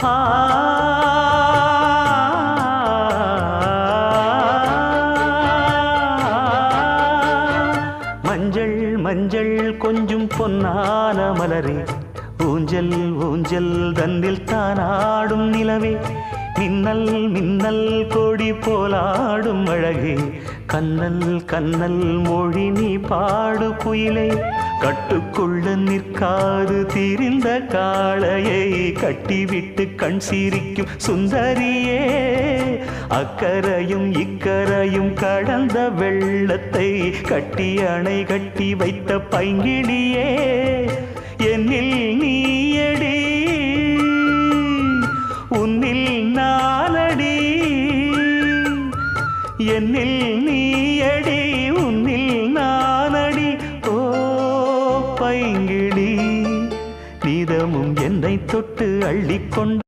ஆ மஞ்சள் மஞ்சள் கொஞ்சம் பொன்னான மலரே, ஊஞ்சல் ஊஞ்சல் தன்னில் தானாடும் நிலவே, மின்னல் மின்னல் கொடி போலாடும் அழகே, கண்ணல் கண்ணல் மொழி நீ பாடு குயிலே, கட்டுக்குள்ள நிற்காது திரிந்த காளையை கட்டிவிட்டு கண் சிரிக்கும் சுந்தரியே, அக்கரையும் இக்கரையும் கடந்த வெள்ளத்தை கட்டி அணை கட்டி வைத்த பைங்கிளியே, என்னில் நீயடி உன்னில் நானடி, என்னில் நீயடி உன்னில் நானடி. ஓ பைங்கிளி, நீதமும் என்னை தொட்டு அள்ளிக்கொண்டு